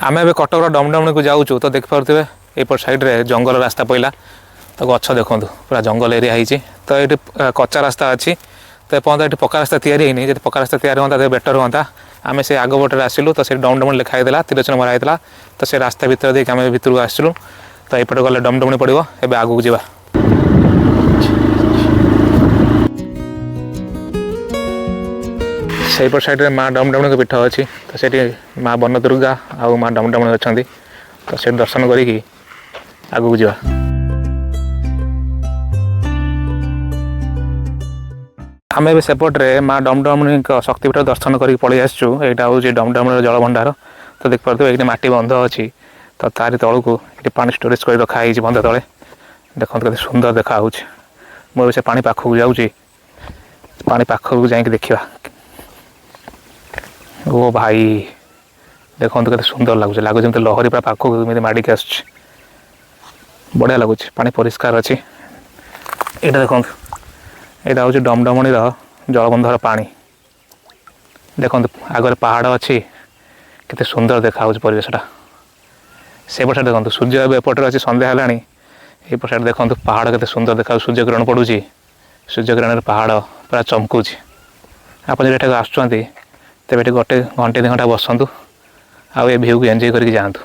आम ए कटक डमडमणी को जाऊँ तो देखिपे एपट साइड्रे जंगल रास्ता पड़ा तो गच देखूँ पूरा जंगल एरिया होती तो ये कच्चा रास्ता अच्छी तो एपर्तन ये पक्का रास्ता तैयारी जब पक्का रास्ता तैयारी होता तो बेटर हाँ आम से आग बटे आसलु तो डमडमणी लिखाई त्रिलोचन मरा होता तो से रास्ता भितर देख आम भितर आसलु तो यपटे गले डमडमणी पड़ो ए आगू जा सेपट साइड माँ डमडमणी को पीठ अच्छी तो से माँ वन दुर्गा आउ माँ डमडमणी अच्छा तो से दर्शन करी आगू जा आम ए सेपटे माँ डमडमणी शक्तिपीठ दर्शन करके पलि आसचु यहाँ हूँ डमडमणी जल भंडार तो देखिपे ये माटी बंध अच्छी तो तारी तलू को ये पा स्टोरेज कर रखाई बंध तले देखते केते सुंदर देखा मुझे से पा पाखक जाऊँगी पा पाखक जा देखा ओ भाई देखो केते सुंदर लगुच लगुच लहरी पूरा पाखक माड़िक आस बढ़िया लगुच पा परिष्कार अच्छी यहाँ देखो यहाँ हूँ डमडमणी जलबंधर पानी देखो आगे पहाड़ अच्छी केते सुंदर देखा परिवेशटा से पट देखो सूर्य एपटे अच्छी संध्या है ये पट देखो पहाड़ केते सुंदर देखा सूर्यकिरण पड़ू सूर्यकिरण पहाड़ पूरा चमकुच आप जब आसुँच तेज गोटे घंटे 2 घंटा बसतु आउ ए भ्यू को एंजॉय करके जातु।